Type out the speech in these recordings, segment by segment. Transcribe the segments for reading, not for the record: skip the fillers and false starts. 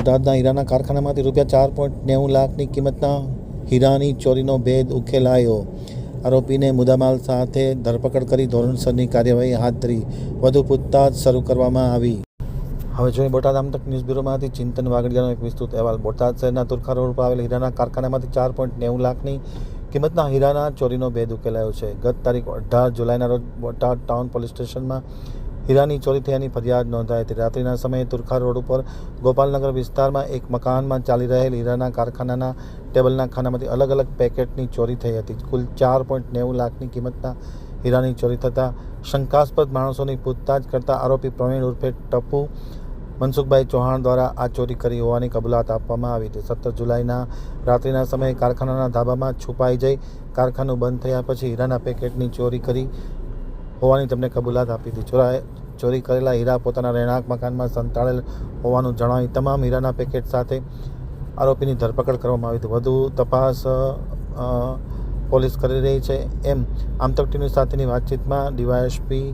બોટાદના હીરાના કારખાનામાંથી ₹4.90 લાખની કિંમતના હીરાની ચોરીનો ભેદ ઉકેલાયો. આરોપીને મુદ્દામાલ સાથે ધરપકડ કરી ધોરણસરની કાર્યવાહી હાથ ધરી વધુ પૂછતાછ શરૂ કરવામાં આવી. હવે જોઈએ બોટાદ આમતક ન્યૂઝ બ્યુરોમાંથી ચિંતન વાગડિયાનો એક વિસ્તૃત અહેવાલ. બોટાદ શહેરના તુરખા રોડ પર આવેલ હીરાના કારખાનામાંથી ₹4.90 લાખની કિંમતના હીરાના ચોરીનો ભેદ ઉકેલાયો છે. ગત તારીખ 18 જુલાઈના રોજ બોટાદ ટાઉન પોલીસ સ્ટેશનમાં હીરાની ચોરી થયાની ફરિયાદ નોંધાઈ હતી. રાત્રિના સમયે તુરખા રોડ ઉપર ગોપાલનગર વિસ્તારમાં એક મકાનમાં ચાલી રહેલ હીરાના કારખાનાના ટેબલના ખાનામાંથી અલગ અલગ પેકેટની ચોરી થઈ હતી. કુલ ₹4.90 લાખની કિંમતના હીરાની ચોરી થતાં શંકાસ્પદ માણસોની પૂછતાછ કરતા આરોપી પ્રવીણ ઉર્ફે ટપુ મનસુખભાઈ ચૌહાણ દ્વારા આ ચોરી કરી હોવાની કબૂલાત આપવામાં આવી હતી. 17 જુલાઈના રાત્રિના સમયે કારખાનાના ધાબામાં છુપાઈ જઈ કારખાનું બંધ થયા પછી હીરાના પેકેટની ચોરી કરી હોવાની તેમણે કબૂલાત આપી હતી. ચોરી કરેલા હીરા પોતાના રહેણાંક મકાનમાં સંતાડેલ હોવાનું જણાવી તમામ હીરાના પેકેટ સાથે આરોપીની ધરપકડ કરવામાં આવી હતી. વધુ તપાસ પોલીસ કરી રહી છે એમ આમતક ટીવી સાથેની વાતચીતમાં ડીવાયએસપી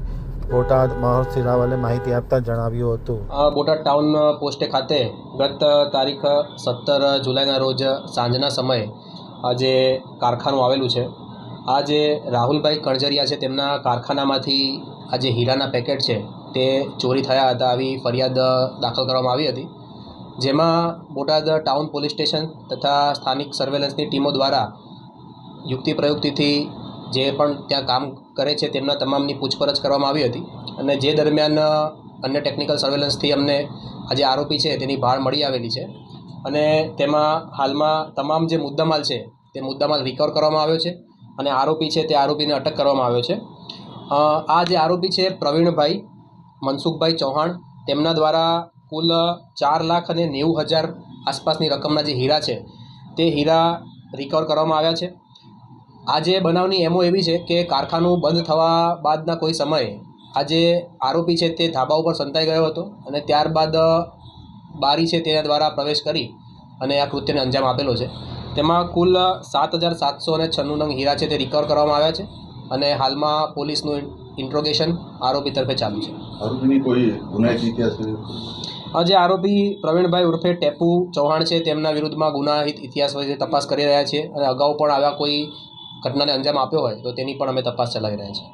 બોટાદ મહર્ષિ રાવલે માહિતી આપતા જણાવ્યું હતું. બોટાદ ટાઉન પોસ્ટે ખાતે ગત તારીખ 17 જુલાઈના રોજ સાંજના સમયે આ જે કારખાનું આવેલું છે, આ જે રાહુલભાઈ કણજરિયા છે તેમના કારખાનામાંથી આ જે હીરાના પેકેટ છે તે ચોરી થયા હતા આવી ફરિયાદ દાખલ કરવામાં આવી હતી. જેમાં બોટાદ ટાઉન પોલીસ સ્ટેશન તથા સ્થાનિક સર્વેલન્સની ટીમો દ્વારા યુક્તિ પ્રયુક્તિથી જે પણ ત્યાં કામ કરે છે તેમના તમામની પૂછપરછ કરવામાં આવી હતી અને જે દરમિયાન અન્ય ટેકનિકલ સર્વેલન્સથી અમને આ જે આરોપી છે તેની ભાળ મળી આવેલી છે અને તેમાં હાલમાં તમામ જે મુદ્દામાલ છે તે મુદ્દામાલ રિકવર કરવામાં આવ્યો છે અને આરોપી છે તે આરોપીને અટક કરવામાં આવ્યો છે. આ જે આરોપી છે પ્રવીણભાઈ મનસુખભાઈ ચૌહાણ, તેમના દ્વારા કુલ 4,90,000 આસપાસની રકમના જે હીરા છે તે હીરા રિકવર કરવામાં આવ્યા છે. આ જે બનાવની એમો એવી છે કે કારખાનું બંધ થવા બાદના કોઈ સમયે આ જે આરોપી છે તે ધાબા ઉપર સંતાઈ ગયો હતો અને ત્યારબાદ બારી છે તેના દ્વારા પ્રવેશ કરી અને આ કૃત્યને અંજામ આપેલો છે. તેમાં કુલ 7,796 નંગ હીરા છે તે રિકવર કરવામાં આવ્યા છે અને હાલમાં પોલીસનું ઇન્ટ્રોગેશન આરોપી તરફે ચાલુ છે. આરોપીની કોઈ ગુનાહિત ઇતિહાસ? જે આરોપી પ્રવીણભાઈ ઉર્ફે ટેપુ ચૌહાણ છે તેમના વિરુદ્ધમાં ગુનાહિત ઇતિહાસ વિશે તપાસ કરી રહ્યા છીએ અને અગાઉ પણ આવા કોઈ ઘટનાને અંજામ આપ્યો હોય તો તેની પણ અમે તપાસ ચલાવી રહ્યા છીએ.